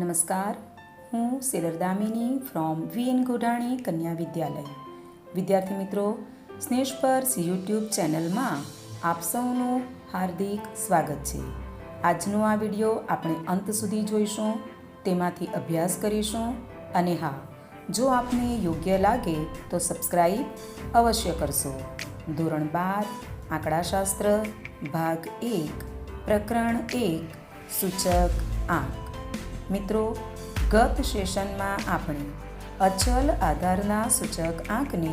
નમસ્કાર, હું seller Damini from VN ગોઢાણી કન્યા વિદ્યાલય. વિદ્યાર્થી મિત્રો, સ્નેહસ્પર્શ યુટ્યુબ ચેનલમાં આપ સૌનું હાર્દિક સ્વાગત છે. આજનો આ વિડીયો આપણે અંત સુધી જોઈશું, તેમાંથી અભ્યાસ કરીશું અને હા, જો આપને યોગ્ય લાગે તો સબસ્ક્રાઈબ અવશ્ય કરશો. ધોરણ 12 આંકડાશાસ્ત્ર ભાગ 1 પ્રકરણ 1 સૂચક આંક. મિત્રો, ગત સેશનમાં આપણે અચલ આધારના સૂચક આંકને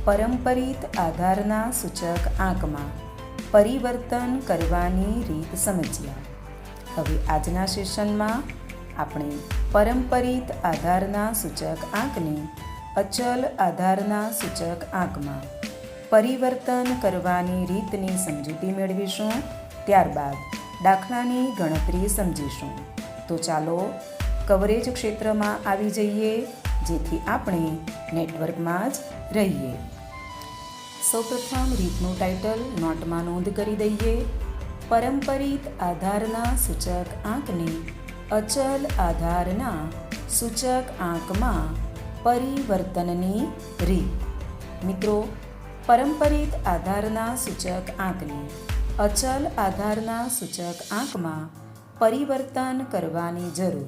પરંપરિત આધારના સૂચક આંકમાં પરિવર્તન કરવાની રીત સમજ્યા. હવે આજના સેશનમાં આપણે પરંપરિત આધારના સૂચક આંકને અચલ આધારના સૂચક આંકમાં પરિવર્તન કરવાની રીતની સમજૂતી મેળવીશું. ત્યારબાદ દાખલાની ગણતરી સમજીશું. તો ચાલો કવરેજ ક્ષેત્રમાં આવી જઈએ, જેથી આપણે નેટવર્કમાં જ રહીએ. સૌપ્રથમ રીતનું ટાઇટલ નોટમાં નોંધ કરી દઈએ. પરંપરિત આધારના સૂચક આંકને અચલ આધારના સૂચક આંકમાં પરિવર્તનની રીત. મિત્રો, પરંપરિત આધારના સૂચક આંકને અચલ આધારના સૂચક આંકમાં પરિવર્તન કરવાની જરૂર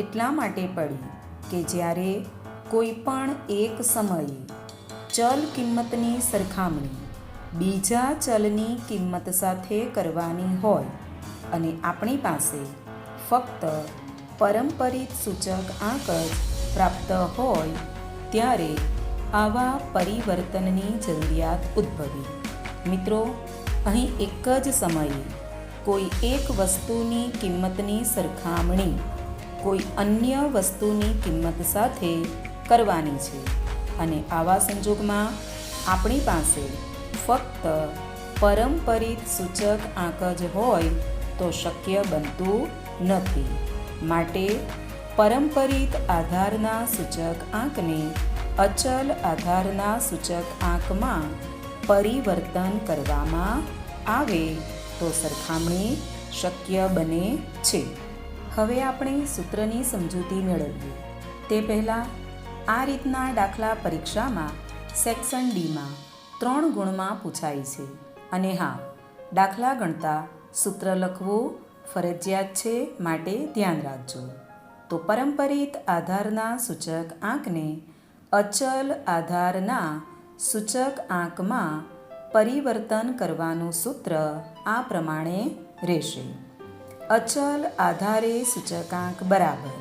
એટલા માટે પડી કે જ્યારે કોઈ પણ એક સમયે ચલ કિંમતની સરખામણી બીજા ચલની કિંમત સાથે કરવાની હોય અને આપણી પાસે ફક્ત પરંપરિત સૂચક આંક જ પ્રાપ્ત હોય, ત્યારે આવા પરિવર્તનની જરૂરિયાત ઉદ્ભવી. મિત્રો, અહીં એક જ સમયે કોઈ એક વસ્તુની કિંમતની સરખામણી કોઈ અન્ય વસ્તુની કિંમત સાથે કરવાની છે અને આવા સંજોગમાં આપણી પાસે ફક્ત પરંપરિત સૂચક આંક જ હોય તો શક્ય બનતું નથી. માટે પરંપરિત આધારના સૂચક આંકને અચલ આધારના સૂચક આંકમાં પરિવર્તન કરવામાં આવે તો સરખામણી શક્ય બને છે. હવે આપણે સૂત્રની સમજૂતી મેળવીએ તે પહેલાં આ રીતના દાખલા પરીક્ષામાં સેક્શન ડીમાં 3 ગુણમાં પૂછાય છે. અને હા, દાખલા ગણતા સૂત્ર લખવું ફરજિયાત છે, માટે ધ્યાન રાખજો. તો પરંપરિત આધારના સૂચક આંકને અચલ આધારના સૂચક આંકમાં પરિવર્તન કરવાનું સૂત્ર આ પ્રમાણે રહેશે. અચલ આધારે સૂચકાંક બરાબર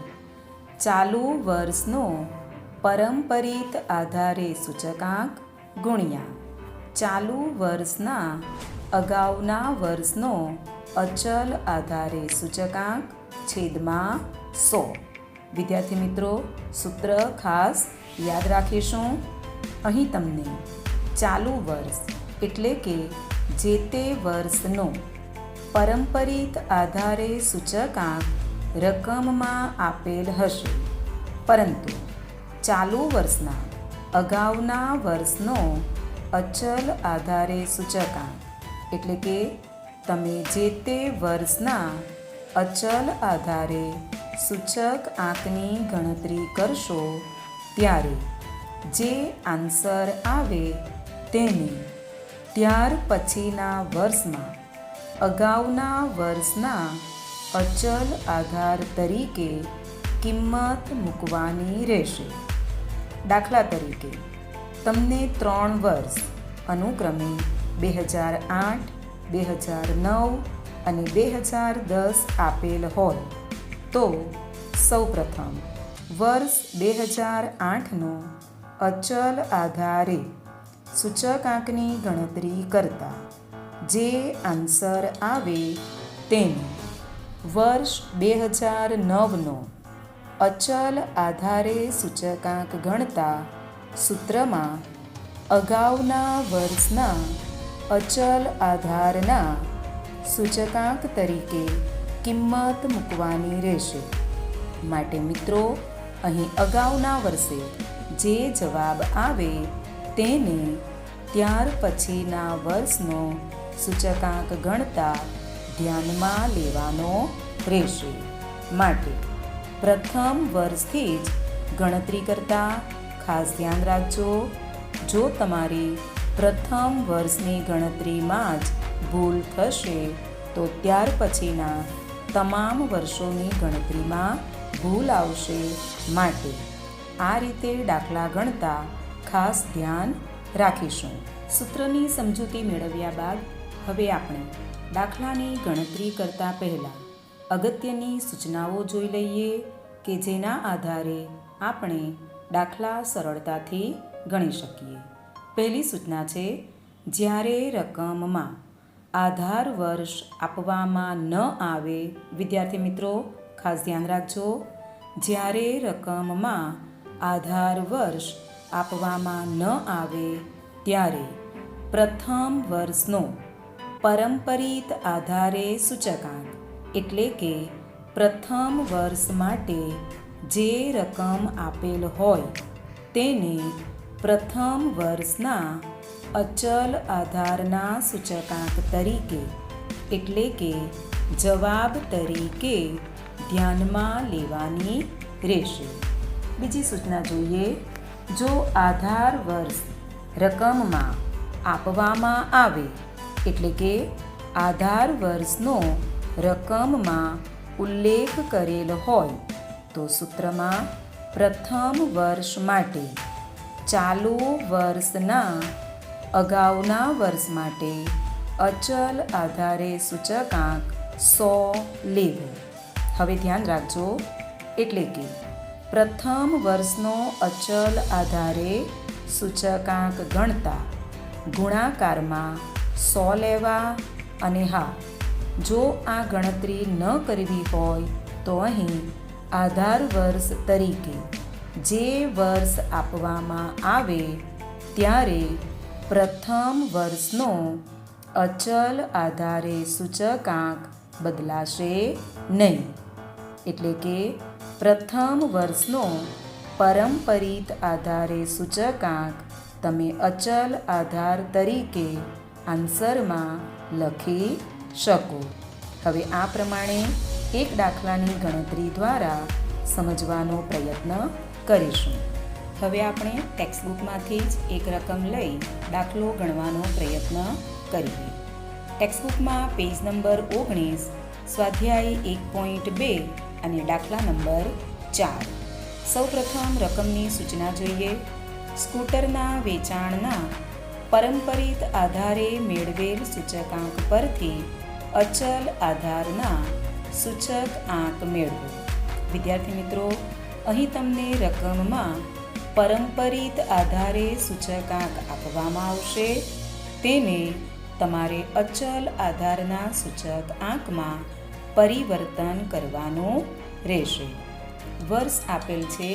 ચાલુ વર્ષનો પરંપરિત આધારે સૂચકાંક ગુણ્યા ચાલુ વર્ષના અગાઉના વર્ષનો અચલ આધારે સૂચકાંક છેદમાં 100. વિદ્યાર્થી મિત્રો, સૂત્ર ખાસ યાદ રાખીશું. અહીં તમને ચાલુ વર્ષ એટલે કે જે તે વર્ષનો પરંપરિત આધારે સૂચકાંક રકમમાં આપેલ હશે, પરંતુ ચાલુ વર્ષના અગાઉના વર્ષનો અચલ આધારે સૂચકાંક એટલે કે તમે જે તે વર્ષના અચલ આધારે સૂચક આંકની ગણતરી કરશો, ત્યારે જે આન્સર આવે તેને ત્યાર પછીના વર્ષમાં અગાઉના વર્ષના અચલ આધાર તરીકે કિંમત મૂકવાની રહેશે. દાખલા તરીકે તમને 3 વર્ષ અનુક્રમે 2008, 2009 અને 2010 આપેલ હોય, તો સૌપ્રથમ વર્ષ 2008નો અચલ આધારે સૂચકાંકની ગણતરી કરતા જે આન્સર આવે તેને વર્ષ 2009નો અચલ આધારે સૂચકાંક ગણતા સૂત્રમાં અગાઉના વર્ષના અચલ આધારના સૂચકાંક તરીકે કિંમત મૂકવાની રહેશે. માટે મિત્રો, અહીં અગાઉના વર્ષે જે જવાબ આવે તેને ત્યાર પછીના વર્ષનો સૂચકાંક ગણતા ધ્યાનમાં લેવાનો રહેશે. માટે પ્રથમ વર્ષથી જ ગણતરી કરતા ખાસ ધ્યાન રાખજો. જો તમારી પ્રથમ વર્ષની ગણતરીમાં જ ભૂલ થશે તો ત્યાર પછીના તમામ વર્ષોની ગણતરીમાં ભૂલ આવશે. માટે આ રીતે દાખલા ગણતા ખાસ ધ્યાન રાખીશું. સૂત્રની સમજૂતી મેળવ્યા બાદ હવે આપણે દાખલાની ગણતરી કરતા પહેલાં અગત્યની સૂચનાઓ જોઈ લઈએ કે જેના આધારે આપણે દાખલા સરળતાથી ગણી શકીએ. પહેલી સૂચના છે, જ્યારે રકમમાં આધાર વર્ષ આપવામાં ન આવે, વિદ્યાર્થી મિત્રો ખાસ ધ્યાન રાખજો, જ્યારે રકમમાં આધાર વર્ષ આપવામાં ન આવે ત્યારે પ્રથમ વર્ષનો પરંપરિત આધારે સૂચકાંક એટલે કે પ્રથમ વર્ષ માટે જે રકમ આપેલ હોય તેને પ્રથમ વર્ષના અચલ આધારના સૂચકાંક તરીકે એટલે કે જવાબ તરીકે ધ્યાનમાં લેવાની રહેશે. બીજી સૂચના જોઈએ. જો આધાર વર્ષ રકમમાં આપવામાં આવે એટલે કે આધાર વર્ષનો રકમમાં ઉલ્લેખ કરેલ હોય તો સૂત્રમાં પ્રથમ વર્ષ માટે ચાલુ વર્ષના અગાઉના વર્ષ માટે અચલ આધારે સૂચકાંક 100 લેવો. હવે ધ્યાન રાખજો, એટલે કે પ્રથમ વર્ષનો અચલ આધારે સૂચકાંક ગણતા ગુણાકારમાં 100 લેવા. અને હા, જો આ ગણતરી ન કરવી હોય તો અહીં આધાર વર્ષ તરીકે જે વર્ષ આપવામાં આવે ત્યારે પ્રથમ વર્ષનો અચલ આધારે સૂચકાંક બદલાશે નહીં. એટલે કે પ્રથમ વર્ષનો પરંપરિત આધારે સૂચકાંક તમે અચલ આધાર તરીકે આન્સરમાં લખી શકો. હવે આ પ્રમાણે એક દાખલાની ગણતરી દ્વારા સમજવાનો પ્રયત્ન કરીશું. હવે આપણે ટેક્સ્ટબુકમાંથી જ એક રકમ લઈ દાખલો ગણવાનો પ્રયત્ન કરીએ. ટેક્સ્ટબુકમાં પેજ નંબર 19, સ્વાધ્યાય 1.2 અને દાખલા નંબર 4. સૌપ્રથમ રકમની સૂચના જોઈએ. સ્કૂટરના વેચાણના પરંપરિત આધારે મેળવેલ સૂચકાંક પરથી અચલ આધારના સૂચક આંક મેળવો. વિદ્યાર્થી મિત્રો, અહીં તમને રકમમાં પરંપરિત આધારે સૂચકાંક આપવામાં આવશે. તેને તમારે અચલ આધારના સૂચક આંકમાં પરિવર્તન કરવાનું રહેશે. વર્ષ આપેલ છે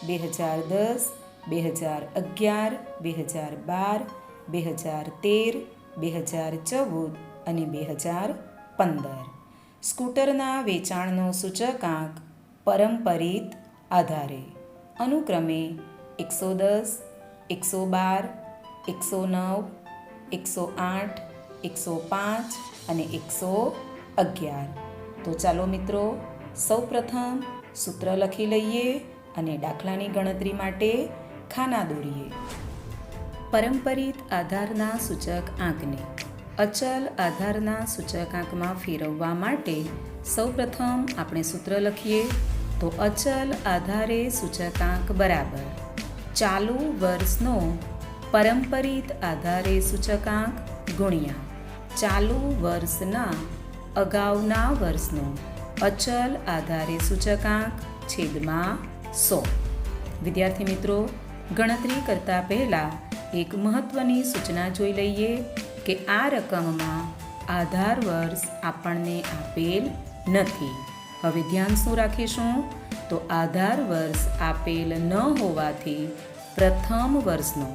2010, 2011, 2012, 2013, 2014 અને 2015. સ્કૂટરના વેચાણનો સૂચકાંક પરંપરિત આધારે અનુક્રમે 110, 112, 109, 108, 105 અને 111. તો ચાલો મિત્રો, સૌપ્રથમ સૂત્ર લખી લઈએ અને દાખલાની ગણતરી માટે ખાના દોરીએ. પરંપરિત આધારના સૂચક આંકને અચલ આધારના સૂચકાંકમાં ફેરવવા માટે સૌપ્રથમ આપણે સૂત્ર લખીએ. તો અચલ આધારે સૂચકાંક બરાબર ચાલુ વર્ષનો પરંપરિત આધારે સૂચકાંક ગુણ્યા ચાલુ વર્ષના અગાઉના વર્ષનો અચલ આધારે સૂચકાંક છેદમાં 100. વિદ્યાર્થી મિત્રો, ગણતરી કરતા પહેલાં એક મહત્ત્વની સૂચના જોઈ લઈએ કે આ રકમમાં આધાર વર્ષ આપણને આપેલ નથી. હવે ધ્યાન શું રાખીશું? તો આધાર વર્ષ આપેલ ન હોવાથી પ્રથમ વર્ષનો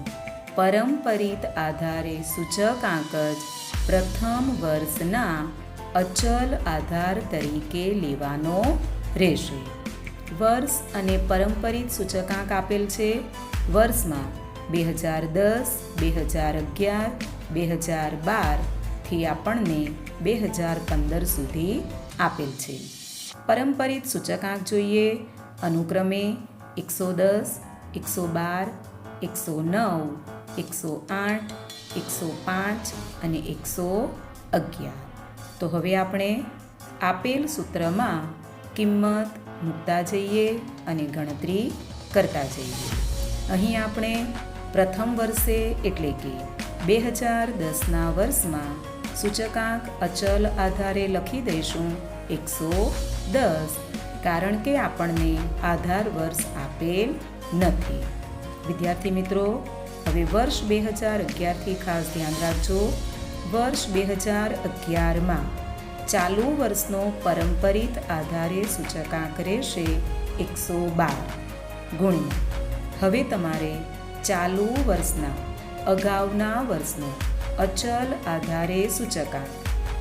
પરંપરિત આધારે સૂચકાંક જ પ્રથમ વર્ષના અચલ આધાર તરીકે લેવાનો રહેશે. વર્ષ અને પરંપરિત સૂચકાંક આપેલ છે. વર્ષમાં 2010, 2011, 2012 થી આપણને 2015 સુધી આપેલ છે. પરંપરિત સૂચકાંક જોઈએ અનુક્રમે 110, 112, 109, 108, 105 અને 111. તો હવે આપણે આપેલ સૂત્રમાં કિંમત મૂકતા જઈએ અને ગણતરી કરતા જઈએ. અહીં આપણે પ્રથમ વર્ષે એટલે કે 2010ના વર્ષમાં સૂચકાંક અચલ આધારે લખી દઈશું 110, કારણ કે આપણને આધાર વર્ષ આપેલ નથી. વિદ્યાર્થી મિત્રો, હવે વર્ષ 2011થી ખાસ ધ્યાન રાખજો. વર્ષ 2011માં ચાલુ વર્ષનો પરંપરિત આધારે સૂચકાંક રહેશે 112 ગુણ્યા. હવે તમારે ચાલુ વર્ષના અગાઉના વર્ષનો અચલ આધારે સૂચકાંક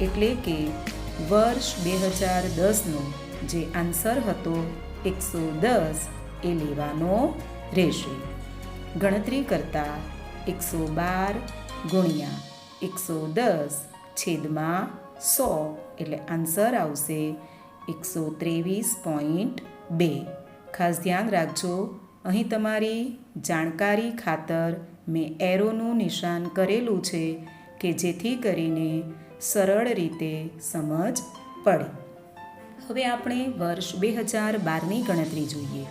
એટલે કે વર્ષ 2010નો જે આન્સર હતો 110 એ લેવાનો રહેશે. ગણતરી કરતાં 112 ગુણ્યા 110 છેદમાં 100 એટલે આન્સર આવશે 123.2. ખાસ ધ્યાન રાખજો, અહીં તમારી જાણકારી ખાતર મેં એરોનું નિશાન કરેલું છે કે જેથી કરીને સરળ રીતે સમજ પડે. હવે આપણે વર્ષ 2012ની ગણતરી જોઈએ.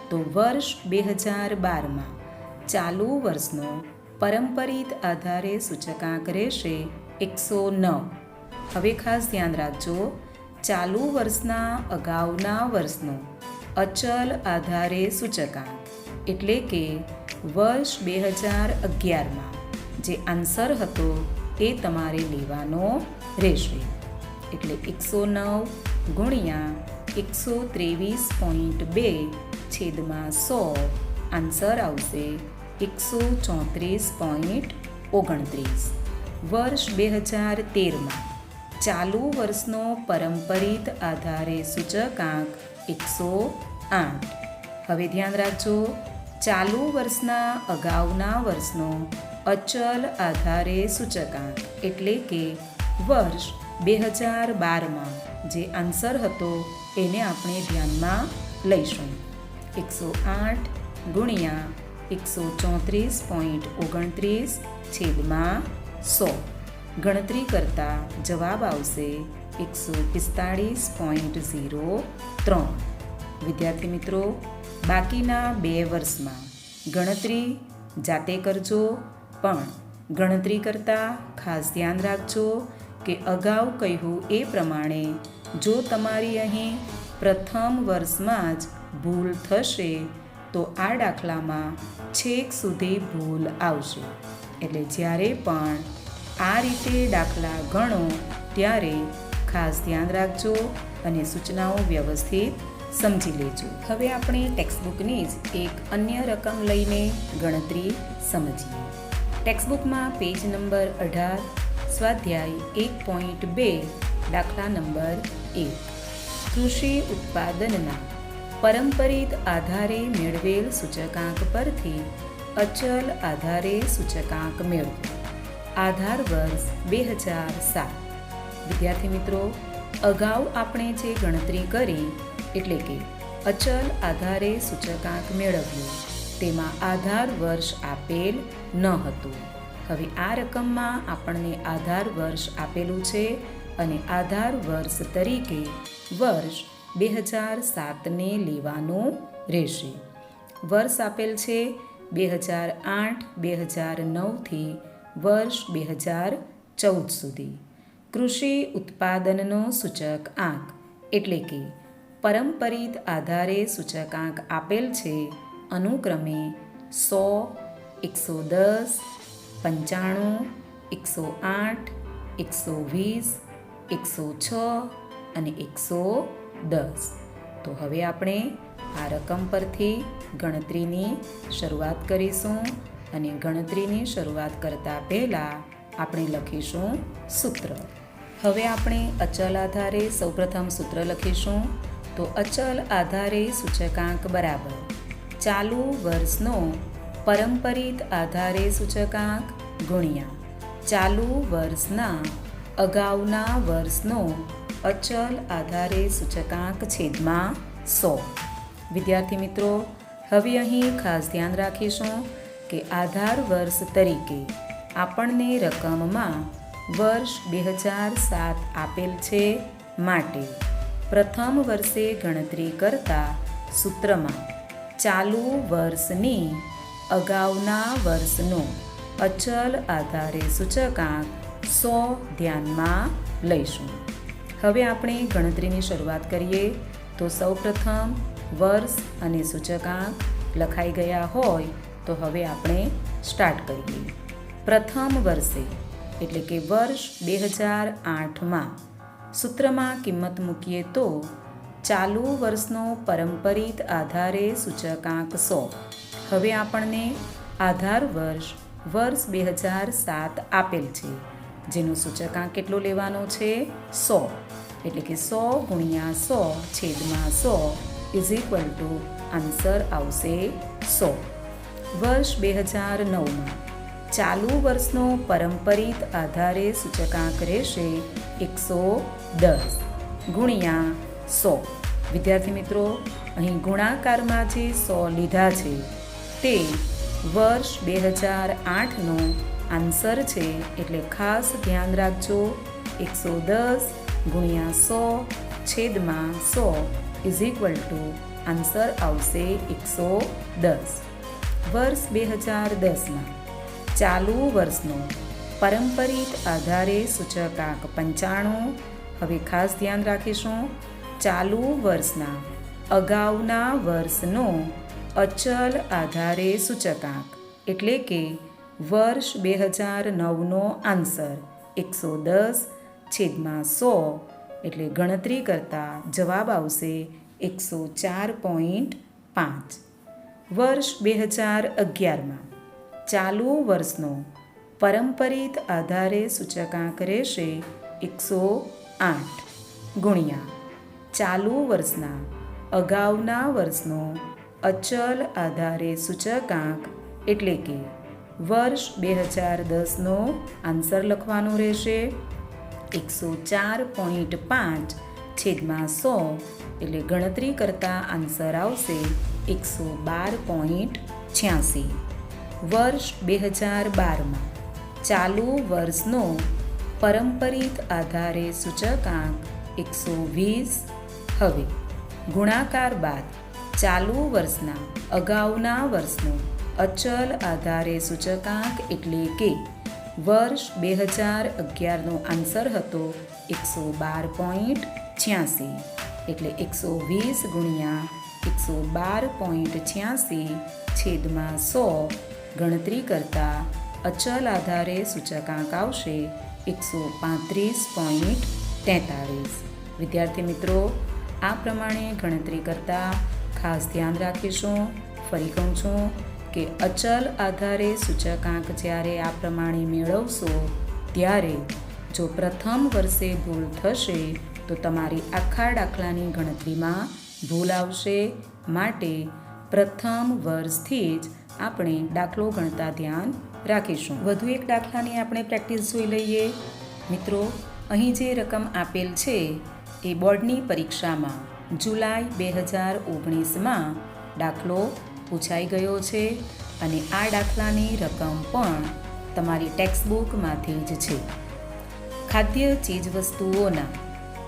તો વર્ષ 2012માં ચાલુ વર્ષનો પરંપરિત આધારે સૂચકાંક રહેશે 109. હવે ખાસ ધ્યાન રાખજો, ચાલુ વર્ષના અગાઉના વર્ષનો અચલ આધારે સૂચકાંક એટલે કે વર્ષ 2011માં જે આન્સર હતો એ તમારે લેવાનો રહેશે. એટલે 109 ગુણ્યા 123.2 છેદમાં 100 આન્સર આવશે 134.29. વર્ષ 2013માં ચાલુ વર્ષનો પરંપરિત આધારે સૂચકાંક 108. હવે ધ્યાન રાખજો, ચાલુ વર્ષના અગાઉના વર્ષનો અચલ આધારે સૂચકાંક એટલે કે વર્ષ 2012માં જે આન્સર હતો એને આપણે ધ્યાનમાં લઈશું. 108 ગુણ્યા 134.29 છેદમાં 100. ગણતરી કરતાં જવાબ આવશે 145.03. વિદ્યાર્થી મિત્રો, બાકીના 2 વર્ષમાં ગણતરી જાતે કરજો, પણ ગણતરી કરતાં ખાસ ધ્યાન રાખજો કે અગાઉ કહ્યું એ પ્રમાણે જો તમારી અહીં પ્રથમ વર્ષમાં જ ભૂલ થશે તો આ દાખલામાં છેક સુધી ભૂલ આવશે. એટલે જ્યારે પણ આ રીતે દાખલા ગણો ત્યારે ખાસ ધ્યાન રાખજો અને સૂચનાઓ વ્યવસ્થિત સમજી લેજો. હવે આપણે ટેક્સ્ટબુકની જ એક અન્ય રકમ લઈને ગણતરી સમજીએ. ટેક્સ્ટબુકમાં પેજ નંબર 18, સ્વાધ્યાય 1.2, દાખલા નંબર 1. કૃષિ ઉત્પાદનના પરંપરિત આધારે મેળવેલ સૂચકાંક પરથી અચલ આધારે સૂચકાંક મેળવો. આધાર વર્ષ 2007. વિદ્યાર્થી મિત્રો, અગાઉ આપણે જે ગણતરી કરી એટલે કે અચલ આધારે સૂચકાંક મેળવ્યું તેમાં આધાર વર્ષ આપેલ ન હતું. હવે આ રકમમાં આપણને આધાર વર્ષ આપેલું છે અને આધાર વર્ષ તરીકે વર્ષ 2007ને લેવાનું રહેશે. વર્ષ આપેલ છે 2008-2009થી વર્ષ 2014 સુધી. કૃષિ ઉત્પાદનનો સૂચક આંક એટલે કે પરંપરિત આધારે સૂચકાંક આપેલ છે અનુક્રમે 100, 110, 95, 108, 120, 106 અને 110. તો હવે આપણે આ રકમ પરથી ગણતરીની શરૂઆત કરીશું અને ગણતરીની શરૂઆત કરતાં પહેલાં આપણે લખીશું સૂત્ર. હવે આપણે અચલ આધારે સૌપ્રથમ સૂત્ર લખીશું. તો અચલ આધારે સૂચકાંક બરાબર ચાલુ વર્ષનો પરંપરિત આધારે સૂચકાંક ગુણ્યા ચાલુ વર્ષના અગાઉના વર્ષનો અચલ આધારે સૂચકાંક છેદમાં 100. વિદ્યાર્થી મિત્રો, હવે અહીં ખાસ ધ્યાન રાખીશું કે આધાર વર્ષ તરીકે આપણને રકમમાં વર્ષ 2007 આપેલ છે, માટે પ્રથમ વર્ષે ગણતરી કરતા સૂત્રમાં ચાલુ વર્ષની અગાઉના વર્ષનો અચલ આધારે સૂચકાંક 100 ધ્યાનમાં લઈશું. હવે આપણે ગણતરીની શરૂઆત કરીએ તો સૌપ્રથમ વર્ષ અને સૂચકાંક લખાઈ ગયા હોય તો હવે આપણે સ્ટાર્ટ કરીએ. પ્રથમ વર્ષે એટલે કે વર્ષ 2008માં સૂત્રમાં કિંમત મૂકીએ તો ચાલુ વર્ષનો પરંપરિત આધારે સૂચકાંક 100. હવે આપણને આધાર વર્ષ 2007 આપેલ છે, જેનો સૂચકાંક કેટલો લેવાનો છે? 100. એટલે કે 100 ગુણ્યા 100 છેદમાં 100 ઇઝ ઇક્વલ ટુ આન્સર આવશે 100. વર્ષ 2009માં ચાલુ વર્ષનો પરંપરિત આધારે સૂચકાંક રહેશે 110 ગુણ્યા 100. વિદ્યાર્થી મિત્રો, અહીં ગુણાકારમાં જે 100 લીધા છે તે વર્ષ 2008નો આન્સર છે, એટલે ખાસ ધ્યાન રાખજો. 110 ગુણ્યા 100 છેદમાં 100 ઇઝ ઇક્વલ ટુ આન્સર આવશે 110. વર્ષ 2010માં ચાલુ વર્ષનો પરંપરિત આધારે સૂચકાંક 95. હવે ખાસ ધ્યાન રાખીશું, ચાલુ વર્ષના અગાઉના વર્ષનો અચલ આધારે સૂચકાંક એટલે કે વર્ષ 2009નો આન્સર 110 છેદમાં 100 એટલે ગણતરી કરતાં જવાબ આવશે 104.5. વર્ષ 2011માં ચાલુ વર્ષનો પરંપરિત આધારે સૂચકાંક રહેશે 108 ગુણ્યા ચાલુ વર્ષના અગાઉના વર્ષનો અચલ આધારે સૂચકાંક એટલે કે વર્ષ 2010નો આન્સર લખવાનો રહેશે 104.5 છેદમાં 100 એટલે ગણતરી કરતાં આન્સર આવશે 112.86. વર્ષ 2012માં ચાલુ વર્ષનો પરંપરિત આધારે સૂચકાંક 120. હવે ગુણાકાર બાદ ચાલુ વર્ષના અગાઉના વર્ષનો અચલ આધારે સૂચકાંક એટલે કે વર્ષ 2011નો આન્સર હતો 112.86 એટલે 120 ગુણ્યા 112.86 છેદમાં 100 ગણતરી કરતાં અચલ આધારે સૂચકાંક આવશે 135.43. વિદ્યાર્થી મિત્રો, આ પ્રમાણે ગણતરી કરતાં ખાસ ધ્યાન રાખીશું. ફરી કહું છું કે અચલ આધારે સૂચકાંક જ્યારે આ પ્રમાણે મેળવશો ત્યારે જો પ્રથમ વર્ષે ભૂલ થશે તો તમારી આખા દાખલાની ગણતરીમાં ભૂલ આવશે, માટે પ્રથમ વર્ષથી જ આપણે દાખલો ગણતા ધ્યાન રાખીશું. વધુ એક દાખલાની આપણે પ્રેક્ટિસ જોઈ લઈએ. મિત્રો, અહીં જે રકમ આપેલ છે એ બોર્ડની પરીક્ષામાં જુલાઈ 2019માં દાખલો પૂછાઈ ગયો છે અને આ દાખલાની રકમ પણ તમારી ટેક્સ્ટબુકમાંથી જ છે. ખાદ્ય ચીજવસ્તુઓના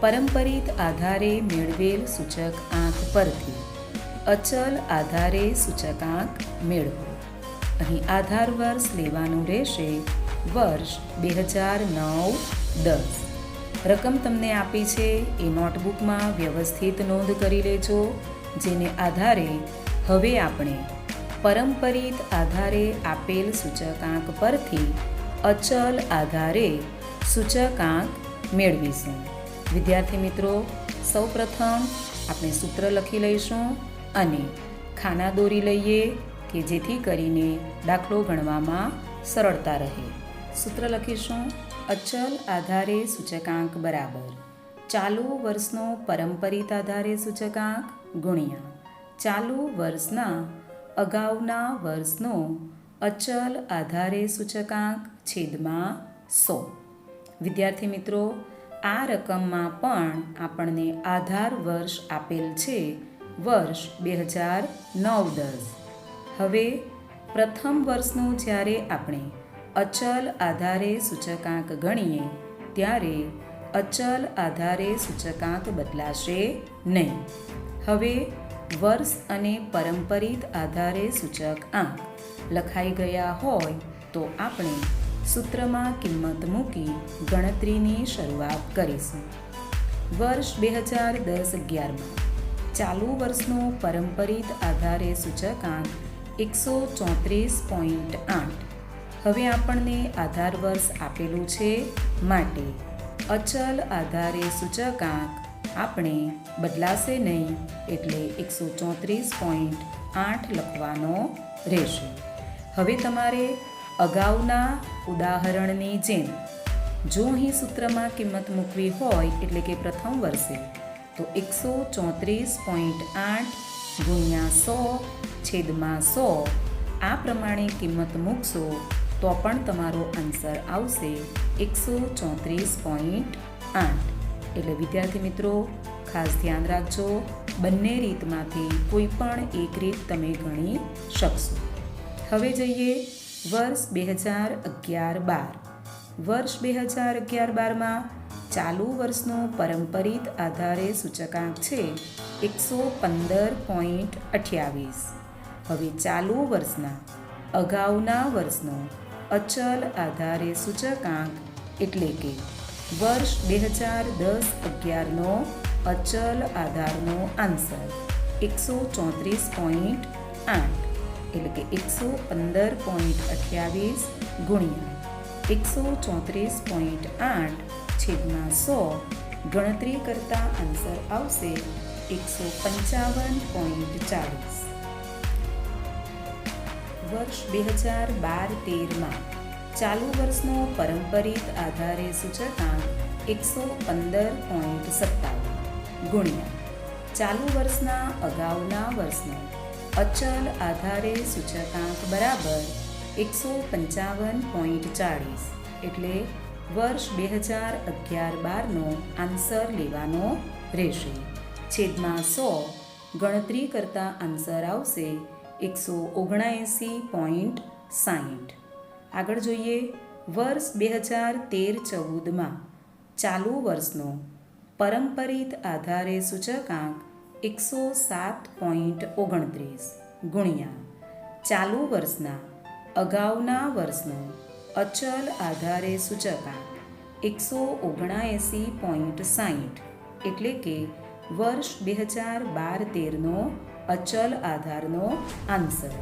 પરંપરિત આધારે મેળવેલ સૂચકાંક પરથી અચલ આધારે સૂચકાંક મેળવો. અહીં આધાર વર્ષ લેવાનું રહેશે વર્ષ 2009-10. રકમ તમને આપી છે એ નોટબુકમાં વ્યવસ્થિત નોંધ કરી લેજો, જેને આધારે હવે આપણે પરંપરિત આધારે આપેલ સૂચકાંક પરથી અચલ આધારે સૂચકાંક મેળવીશું. વિદ્યાર્થી મિત્રો, સૌપ્રથમ આપણે સૂત્ર લખી લઈશું અને ખાના દોરી લઈએ કે જેથી કરીને દાખલો ગણવામાં સરળતા રહે. સૂત્ર લખીશું: અચલ આધારે સૂચકાંક બરાબર ચાલુ વર્ષનો પરંપરિત આધારે સૂચકાંક ગુણ્યા ચાલુ વર્ષના અગાઉના વર્ષનો અચલ આધારે સૂચકાંક છેદમાં 100. વિદ્યાર્થી મિત્રો, આ રકમમાં પણ આપણને આધાર વર્ષ આપેલ છે, વર્ષ 2009-10. હવે પ્રથમ વર્ષનું જ્યારે આપણે અચલ આધારે સૂચકાંક ગણીએ ત્યારે અચલ આધારે સૂચકાંક બદલાશે નહીં. હવે વર્ષ અને પરંપરિત આધારે સૂચકાંક લખાઈ ગયા હોય તો આપણે સૂત્રમાં કિંમત મૂકી ગણતરીની શરૂઆત કરીશું. વર્ષ 2010-11માં ચાલુ વર્ષનો પરંપરિત આધારે સૂચકાંક 134.8. હવે આપણને આધાર વર્ષ આપેલું છે માટે અચલ આધારે સૂચકાંક આપણે બદલાશે નહીં એટલે 134.8 લખવાનો રહેશે. હવે તમારે અગાઉના ઉદાહરણની જેમ જો અહીં સૂત્રમાં કિંમત મૂકવી હોય એટલે કે પ્રથમ વર્ષે તો 134.8 ગુણ્યા 100/100 આ પ્રમાણે કિંમત મૂકશો તો પણ તમારો આન્સર આવશે 134.8. એટલે વિદ્યાર્થી મિત્રો ખાસ ધ્યાન રાખજો, બંને રીતમાંથી કોઈ પણ એક રીત તમે ગણી શકશો. હવે જઈએ વર્ષ 2011-12. વર્ષ 2011-12માં ચાલુ વર્ષનો પરંપરિત આધારે સૂચકાંક છે 115.28. હવે ચાલુ વર્ષના અગાઉના વર્ષનો અચલ આધારે સૂચકાંક એટલે કે વર્ષ 2010-11નો અચલ આધારનો આન્સર 134.8 એટલે કે 115.28 ગુણ્યા 134.8/100 ગણતરી કરતા આન્સર આવશે 155.40. વર્ષ 2012-13માં ચાલુ વર્ષનો પરંપરિત આધારે સૂચકાંક 115.57 ગુણ્યા ચાલુ વર્ષના અગાઉના વર્ષનો અચલ આધારે સૂચકાંક બરાબર 155.40 એટલે વર્ષ 2011-12નો આન્સર લેવાનો રહેશે. છેદમાં 100 ગણતરી કરતા આન્સર આવશે 179.60. આગળ જોઈએ વર્ષ 2013-14માં ચાલુ વર્ષનો પરંપરિત આધારે સૂચકાંક 107.29 ગુણ્યા ચાલુ વર્ષના અગાઉના વર્ષનો અચલ આધારે સૂચકાંક 179.60 એટલે કે વર્ષ 2012-13નો અચલ આધારનો આન્સર.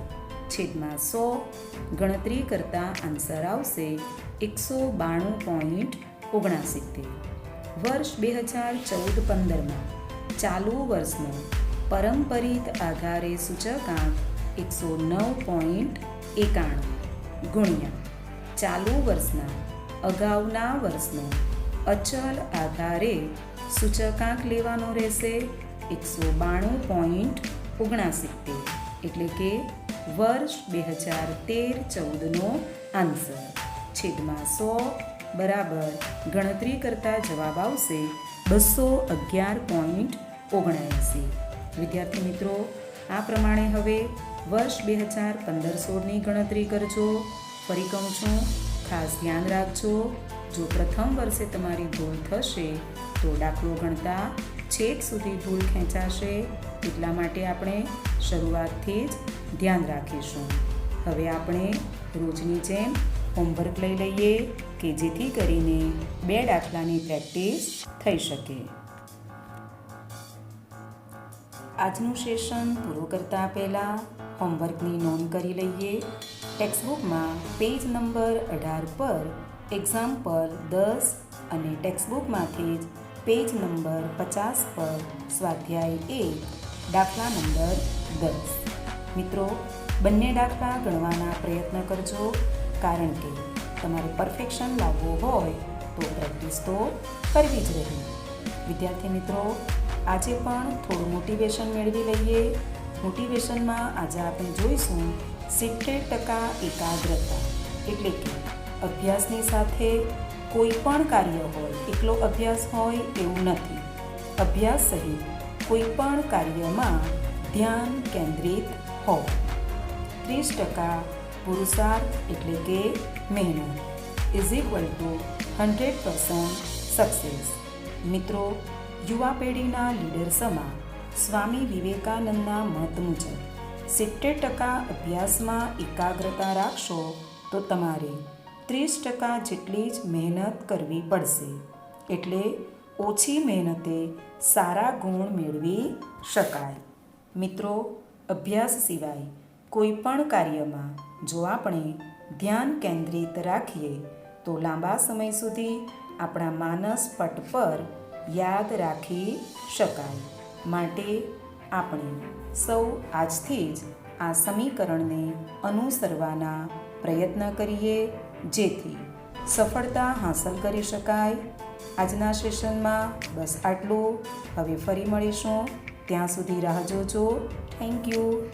છેદમાં 100 ગણતરી કરતા આન્સર આવશે 192.69. વર્ષ 2014-15માં ચાલુ વર્ષનો પરંપરિત આધારે સૂચકાંક 109.91 ગુણ્યા ચાલુ વર્ષના અગાઉના વર્ષનો અચલ આધારે સૂચકાંક લેવાનો રહેશે 192.69 એટલે કે વર્ષ 2013-14નો આન્સર. છેદમાં 100 બરાબર ગણતરી કરતા જવાબ આવશે 211.79. વિદ્યાર્થી મિત્રો આ પ્રમાણે હવે વર્ષ 2015-16ની ગણતરી કરજો. ફરી કહું છું, ખાસ ધ્યાન રાખજો, જો પ્રથમ વર્ષે તમારી ભૂલ થશે તો દાખલો ગણતા છેક સુધી ભૂલ ખેંચાશે. એટલા માટે આપણે શરૂઆતથી જ ધ્યાન રાખીશું. હવે આપણે રોજની જેમ હોમવર્ક લઈ લઈએ કે જેથી કરીને 2 દાખલાની પ્રેક્ટિસ થઈ શકે. આજનું સેશન પૂરું કરતાં પહેલાં હોમવર્કની નોંધ કરી લઈએ. ટેક્સ્ટબુકમાં પેજ નંબર 18 પર એક્ઝામ્પલ 10 અને ટેક્સ્ટબુકમાંથી જ પેજ નંબર 50 પર સ્વાધ્યાય 1 દાખલા નંબર 10. મિત્રો, બંને દાખલા ગણવાના પ્રયત્ન કરજો, કારણ કે તમારે પરફેક્શન લાવવું હોય તો પ્રેક્ટિસ તો કરવી જ રહી. વિદ્યાર્થી મિત્રો, આજે પણ થોડું મોટિવેશન મેળવી લઈએ. મોટિવેશનમાં આજે આપણે જોઈશું 70% એકાગ્રતા, એટલે કે અભ્યાસની સાથે કોઈ પણ કાર્ય હોય, એકલો અભ્યાસ હોય એવું નથી. અભ્યાસ સહિત કોઈ પણ કાર્યમાં ધ્યાન કેન્દ્રિત હો. 30% પુરુષાર્થ એટલે કે મહેનત ઇઝ ઇક્વલ ટુ 100% સક્સેસ. મિત્રો, યુવા પેઢીના લીડર સમા સ્વામી વિવેકાનંદના મત મુજબ 70% અભ્યાસમાં એકાગ્રતા રાખશો તો તમારે 30% જેટલી જ મહેનત કરવી પડશે. એટલે ઓછી મહેનતે સારા ગુણ મેળવી શકાય. મિત્રો, અભ્યાસ સિવાય કોઈ પણ કાર્યમાં જો આપણે ધ્યાન કેન્દ્રિત રાખીએ તો લાંબા સમય સુધી આપણા માનસ પટ પર યાદ રાખી શકાય. માટે આપણે સૌ આજથી જ આ સમીકરણને અનુસરવાના પ્રયત્ન કરીએ, જેથી સફળતા હાંસલ કરી શકાય. આજના સેશનમાં બસ આટલું. હવે ફરી મળીશું. ત્યાં સુધી રાહ જોજો. Thank you.